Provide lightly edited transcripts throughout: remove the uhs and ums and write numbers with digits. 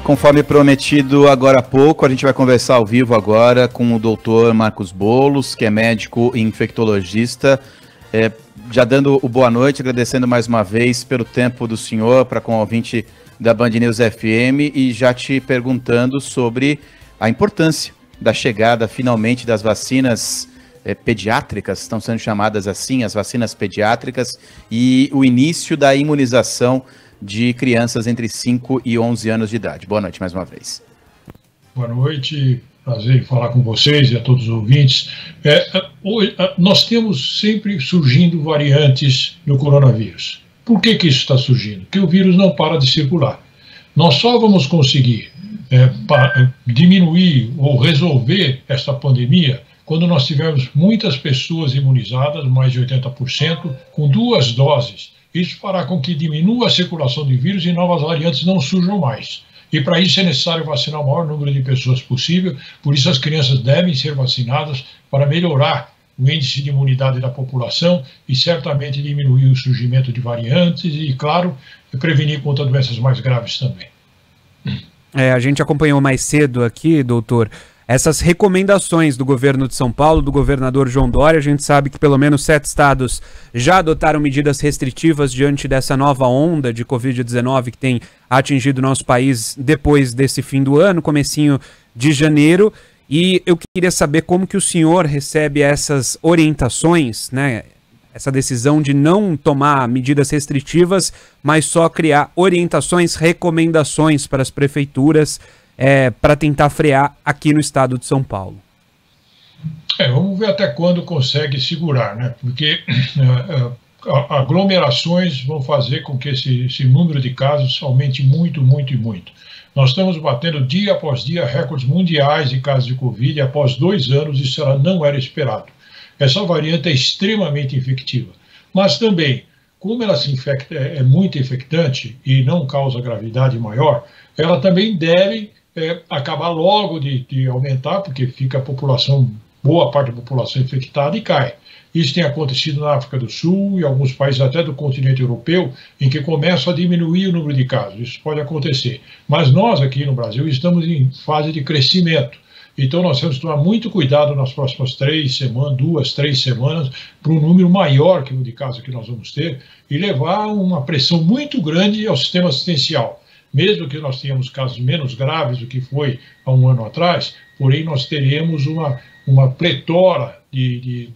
Conforme prometido agora há pouco, a gente vai conversar ao vivo agora com o doutor Marcos Boulos, que é médico e infectologista. Já dando o boa noite, agradecendo mais uma vez pelo tempo do senhor para com o ouvinte da Band News FM e já te perguntando sobre a importância da chegada finalmente das vacinas pediátricas, estão sendo chamadas assim, as vacinas pediátricas, e o início da imunização de crianças entre 5 e 11 anos de idade. Boa noite mais uma vez. Boa noite, prazer em falar com vocês e a todos os ouvintes. Nós temos sempre surgindo variantes do coronavírus. Por que isso está surgindo? Porque o vírus não para de circular. Nós só vamos conseguir diminuir ou resolver esta pandemia quando nós tivermos muitas pessoas imunizadas, mais de 80%, com 2 doses. Isso fará com que diminua a circulação de vírus e novas variantes não surjam mais. E para isso é necessário vacinar o maior número de pessoas possível, por isso as crianças devem ser vacinadas para melhorar o índice de imunidade da população e certamente diminuir o surgimento de variantes e, claro, prevenir contra doenças mais graves também. A gente acompanhou mais cedo aqui, doutor, essas recomendações do governo de São Paulo, do governador João Dória. A gente sabe que pelo menos 7 estados já adotaram medidas restritivas diante dessa nova onda de Covid-19 que tem atingido o nosso país depois desse fim do ano, comecinho de janeiro. E eu queria saber como que o senhor recebe essas orientações, né? Essa decisão de não tomar medidas restritivas, mas só criar orientações, recomendações para as prefeituras, para tentar frear aqui no estado de São Paulo. Vamos ver até quando consegue segurar, né? Porque aglomerações vão fazer com que esse número de casos aumente muito, muito e muito. Nós estamos batendo dia após dia recordes mundiais de casos de Covid, e após 2 anos isso não era esperado. Essa variante é extremamente infectiva, mas também, como ela se infecta, é muito infectante e não causa gravidade maior, ela também deve acabar logo de aumentar, porque fica a população, boa parte da população infectada e cai. Isso tem acontecido na África do Sul e alguns países até do continente europeu, em que começa a diminuir o número de casos. Isso pode acontecer. Mas nós aqui no Brasil estamos em fase de crescimento. Então nós temos que tomar muito cuidado nas próximas 2, 3 semanas, para um número maior que o de casos que nós vamos ter, e levar uma pressão muito grande ao sistema assistencial. Mesmo que nós tenhamos casos menos graves do que foi há 1 ano atrás, porém nós teremos uma pletora de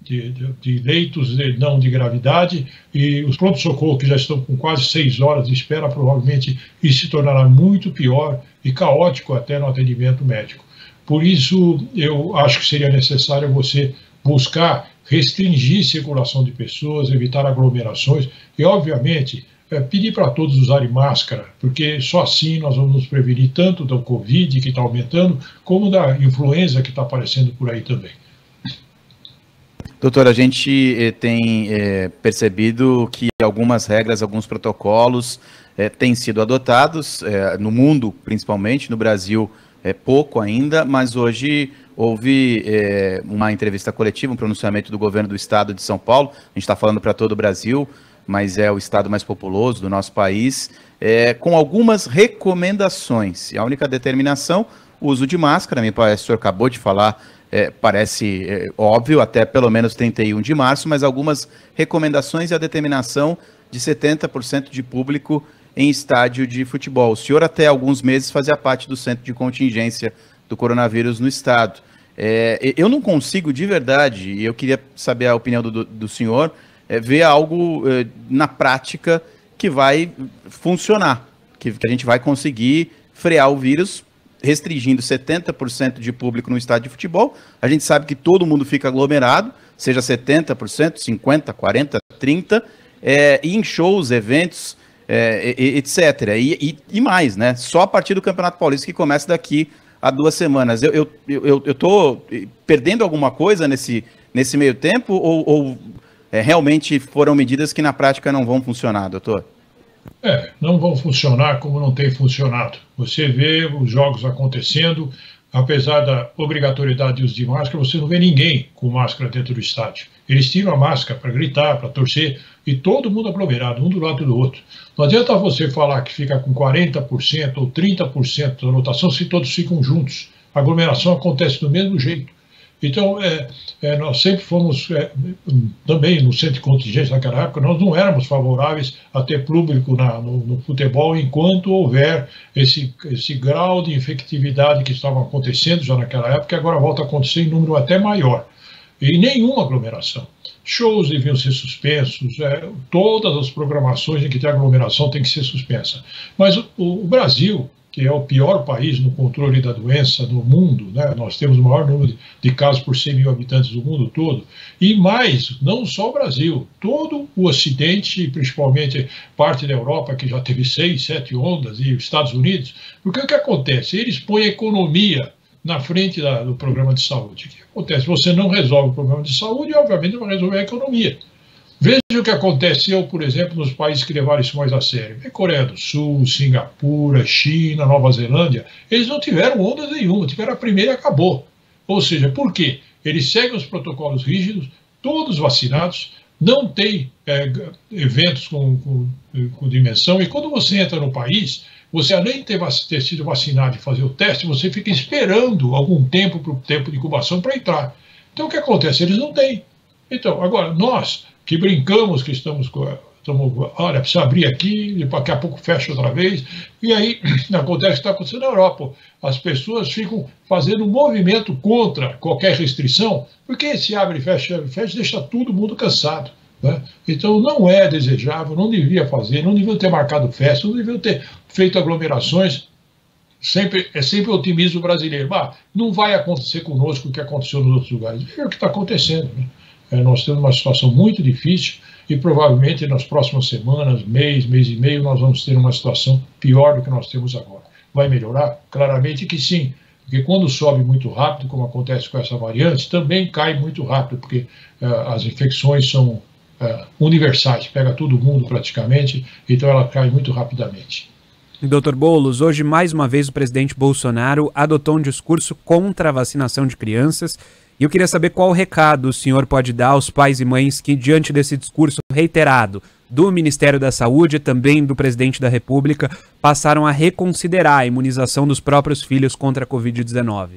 leitos não de gravidade, e os pronto-socorro que já estão com quase 6 horas de espera, provavelmente isso se tornará muito pior e caótico até no atendimento médico. Por isso, eu acho que seria necessário você buscar restringir a circulação de pessoas, evitar aglomerações e, obviamente, pedir para todos usarem máscara, porque só assim nós vamos nos prevenir tanto do Covid, que está aumentando, como da influenza, que está aparecendo por aí também. Doutor, a gente tem percebido que algumas regras, alguns protocolos têm sido adotados, no mundo principalmente, no Brasil pouco ainda, mas hoje houve uma entrevista coletiva, um pronunciamento do governo do estado de São Paulo. A gente está falando para todo o Brasil, mas é o estado mais populoso do nosso país, com algumas recomendações. E a única determinação, o uso de máscara, me parece, o senhor acabou de falar, parece óbvio, até pelo menos 31 de março, mas algumas recomendações e a determinação de 70% de público em estádio de futebol. O senhor até alguns meses fazia parte do centro de contingência do coronavírus no estado. Eu não consigo de verdade, e eu queria saber a opinião do senhor, ver algo na prática que vai funcionar, que a gente vai conseguir frear o vírus restringindo 70% de público no estádio de futebol. A gente sabe que todo mundo fica aglomerado, seja 70%, 50%, 40%, 30%, e em shows, eventos, etc. E mais, né? Só a partir do Campeonato Paulista, que começa daqui a 2 semanas. Eu estou perdendo alguma coisa nesse meio tempo ou realmente foram medidas que na prática não vão funcionar, doutor? Não vão funcionar como não tem funcionado. Você vê os jogos acontecendo, apesar da obrigatoriedade de uso de máscara, você não vê ninguém com máscara dentro do estádio. Eles tiram a máscara para gritar, para torcer, e todo mundo aglomerado, um do lado do outro. Não adianta você falar que fica com 40% ou 30% da lotação se todos ficam juntos. A aglomeração acontece do mesmo jeito. Então, nós sempre fomos, também no centro de contingência naquela época, nós não éramos favoráveis a ter público no futebol enquanto houver esse grau de infectividade que estava acontecendo já naquela época, e agora volta a acontecer em número até maior. E nenhuma aglomeração. Shows deviam ser suspensos, todas as programações em que tem aglomeração tem que ser suspensa. Mas o Brasil, que é o pior país no controle da doença no mundo, né? Nós temos o maior número de casos por 100 mil habitantes do mundo todo, e mais, não só o Brasil, todo o Ocidente, principalmente parte da Europa, que já teve 6, 7 ondas, e os Estados Unidos, porque o que acontece? Eles põem a economia na frente do programa de saúde. O que acontece? Você não resolve o problema de saúde e, obviamente, não vai resolver a economia. Veja o que aconteceu, por exemplo, nos países que levaram isso mais a sério. Coreia do Sul, Singapura, China, Nova Zelândia. Eles não tiveram onda nenhuma, tiveram a primeira e acabou. Ou seja, por quê? Eles seguem os protocolos rígidos, todos vacinados, não tem eventos com dimensão, e quando você entra no país, você além de ter sido vacinado e fazer o teste, você fica esperando algum tempo para o tempo de incubação para entrar. Então o que acontece? Eles não têm. Então, agora, nós que brincamos que olha, precisa abrir aqui, daqui a pouco fecha outra vez, e aí acontece o que está acontecendo na Europa. As pessoas ficam fazendo um movimento contra qualquer restrição, porque se abre e fecha, deixa todo mundo cansado. Né? Então não é desejável, não deveria fazer, não deviam ter marcado festa, não deviam ter feito aglomerações. É sempre o otimismo brasileiro. Não vai acontecer conosco o que aconteceu nos outros lugares. É o que está acontecendo. Né? Nós temos uma situação muito difícil e provavelmente nas próximas semanas, mês e meio, nós vamos ter uma situação pior do que nós temos agora. Vai melhorar? Claramente que sim, porque quando sobe muito rápido, como acontece com essa variante, também cai muito rápido, porque as infecções são universais, pega todo mundo praticamente, então ela cai muito rapidamente. Dr. Boulos, hoje mais uma vez o presidente Bolsonaro adotou um discurso contra a vacinação de crianças. E eu queria saber qual recado o senhor pode dar aos pais e mães que, diante desse discurso reiterado do Ministério da Saúde e também do presidente da República, passaram a reconsiderar a imunização dos próprios filhos contra a Covid-19.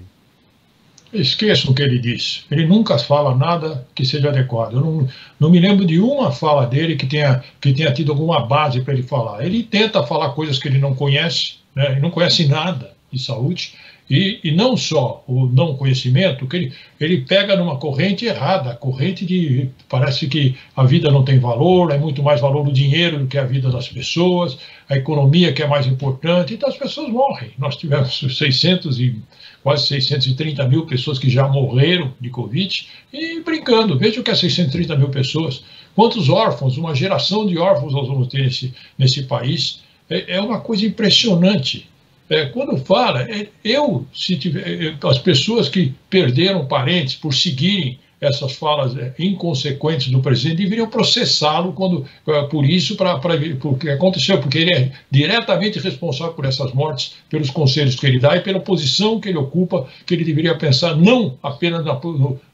Esqueçam o que ele disse. Ele nunca fala nada que seja adequado. Eu não me lembro de uma fala dele que tenha tido alguma base para ele falar. Ele tenta falar coisas que ele não conhece, né? Ele não conhece nada de saúde. E não só o não conhecimento, que ele pega numa corrente errada, corrente de parece que a vida não tem valor, é muito mais valor o dinheiro do que a vida das pessoas, a economia que é mais importante, então as pessoas morrem. Nós tivemos quase 630 mil pessoas que já morreram de Covid, e brincando, veja o que é 630 mil pessoas, quantos órfãos, uma geração de órfãos nós vamos ter nesse país, é uma coisa impressionante. Quando fala, as pessoas que perderam parentes por seguirem essas falas inconsequentes do presidente deveriam processá-lo por isso, porque aconteceu, porque ele é diretamente responsável por essas mortes, pelos conselhos que ele dá e pela posição que ele ocupa, que ele deveria pensar não apenas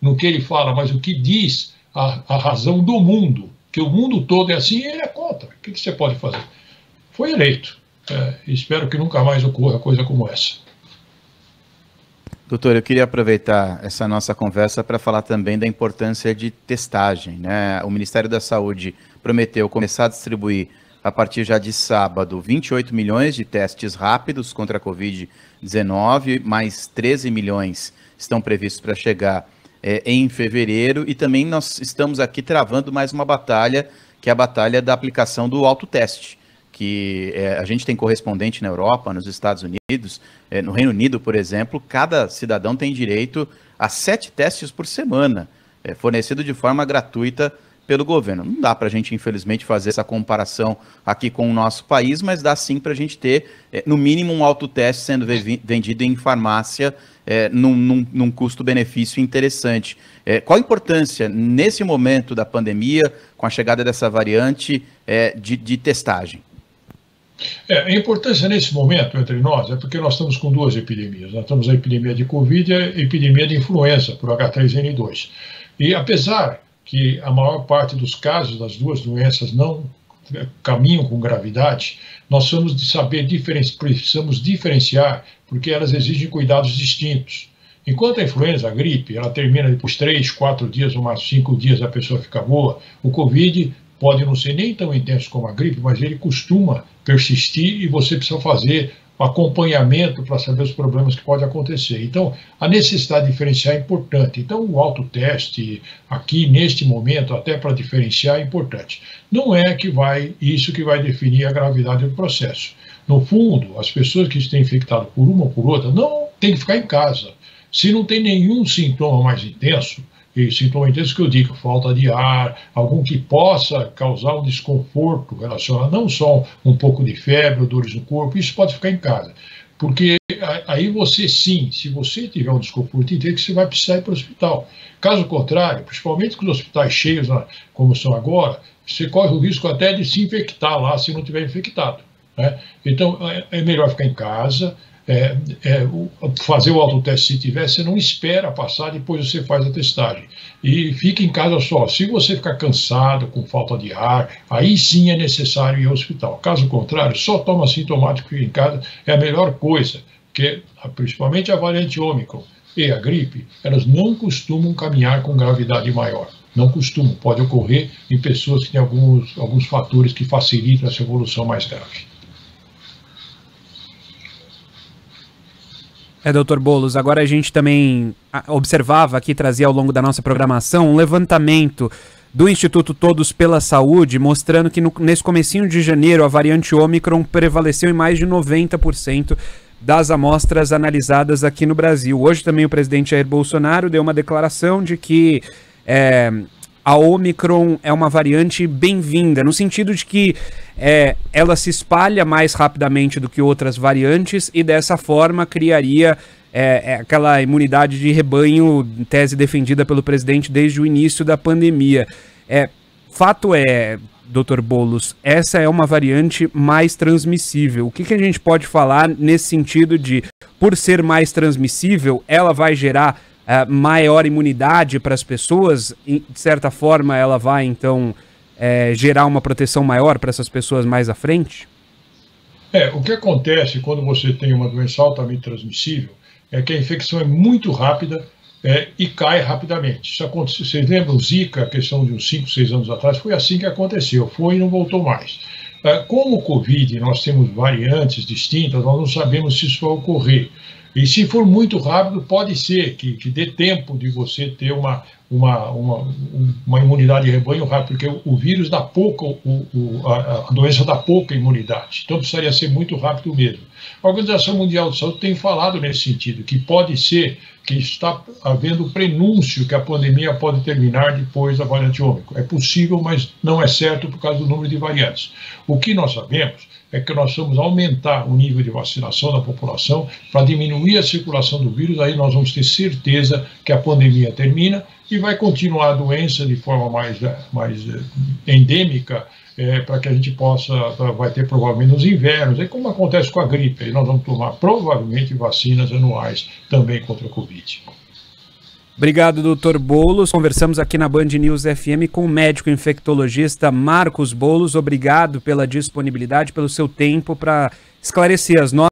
no que ele fala, mas o que diz a razão do mundo, que o mundo todo é assim e ele é contra. O que você pode fazer? Foi eleito. Espero que nunca mais ocorra coisa como essa. Doutor, eu queria aproveitar essa nossa conversa para falar também da importância de testagem, né? O Ministério da Saúde prometeu começar a distribuir, a partir já de sábado, 28 milhões de testes rápidos contra a Covid-19, mais 13 milhões estão previstos para chegar em fevereiro, e também nós estamos aqui travando mais uma batalha, que é a batalha da aplicação do autoteste, que a gente tem correspondente na Europa, nos Estados Unidos, no Reino Unido, por exemplo, cada cidadão tem direito a 7 testes por semana, fornecido de forma gratuita pelo governo. Não dá para a gente, infelizmente, fazer essa comparação aqui com o nosso país, mas dá sim para a gente ter, no mínimo, um autoteste sendo vendido em farmácia num custo-benefício interessante. Qual a importância, nesse momento da pandemia, com a chegada dessa variante, de testagem? A importância nesse momento entre nós é porque nós estamos com duas epidemias. Nós temos a epidemia de Covid e a epidemia de influenza por H3N2. E apesar que a maior parte dos casos das duas doenças não caminham com gravidade, nós precisamos diferenciar, porque elas exigem cuidados distintos. Enquanto a influenza, a gripe, ela termina depois 3, 4 dias, ou mais 5 dias a pessoa fica boa, o Covid pode não ser nem tão intenso como a gripe, mas ele costuma persistir e você precisa fazer acompanhamento para saber os problemas que podem acontecer. Então, a necessidade de diferenciar é importante. Então, o autoteste aqui, neste momento, até para diferenciar, é importante. Não é isso que vai definir a gravidade do processo. No fundo, as pessoas que estão infectadas por uma ou por outra não têm que ficar em casa. Se não tem nenhum sintoma mais intenso, e sintoma intenso que eu digo, falta de ar, algum que possa causar um desconforto relacionado, não só um pouco de febre ou dores no corpo, isso pode ficar em casa. Porque aí você sim, se você tiver um desconforto intenso, você vai precisar ir para o hospital. Caso contrário, principalmente com os hospitais cheios, como são agora, você corre o risco até de se infectar lá se não tiver infectado, né? Então, é melhor ficar em casa. Fazer o autoteste se tiver, você não espera passar, depois você faz a testagem. E fique em casa só. Se você ficar cansado, com falta de ar, aí sim é necessário ir ao hospital. Caso contrário, só toma sintomático em casa, é a melhor coisa, porque principalmente a variante Ômicron e a gripe, elas não costumam caminhar com gravidade maior. Não costumam, pode ocorrer em pessoas que têm alguns fatores que facilitam essa evolução mais grave. Dr. Boulos, agora a gente também observava aqui, trazia ao longo da nossa programação, um levantamento do Instituto Todos pela Saúde, mostrando que nesse comecinho de janeiro a variante Ômicron prevaleceu em mais de 90% das amostras analisadas aqui no Brasil. Hoje também o presidente Jair Bolsonaro deu uma declaração de que a Ômicron é uma variante bem-vinda, no sentido de que ela se espalha mais rapidamente do que outras variantes e dessa forma criaria aquela imunidade de rebanho, tese defendida pelo presidente desde o início da pandemia. Fato é, Dr. Boulos, essa é uma variante mais transmissível. O que a gente pode falar nesse sentido de, por ser mais transmissível, ela vai gerar maior imunidade para as pessoas, de certa forma ela vai então gerar uma proteção maior para essas pessoas mais à frente? O que acontece quando você tem uma doença altamente transmissível é que a infecção é muito rápida e cai rapidamente. Isso aconteceu, vocês lembram o Zika, a questão de uns 5, 6 anos atrás, foi assim que aconteceu, foi e não voltou mais. Como o Covid, nós temos variantes distintas, nós não sabemos se isso vai ocorrer. E se for muito rápido, pode ser que dê tempo de você ter uma imunidade de rebanho rápida, porque o vírus dá pouca, a doença dá pouca imunidade. Então precisaria ser muito rápido mesmo. A Organização Mundial de Saúde tem falado nesse sentido, que pode ser que está havendo prenúncio que a pandemia pode terminar depois da variante Ômicron. É possível, mas não é certo por causa do número de variantes. O que nós sabemos é que nós vamos aumentar o nível de vacinação da população para diminuir a circulação do vírus, aí nós vamos ter certeza que a pandemia termina e vai continuar a doença de forma mais endêmica, para que a gente vai ter provavelmente nos invernos, como acontece com a gripe, aí nós vamos tomar provavelmente vacinas anuais também contra a Covid. Obrigado, Dr. Boulos. Conversamos aqui na Band News FM com o médico infectologista Marcos Boulos. Obrigado pela disponibilidade, pelo seu tempo para esclarecer as nossas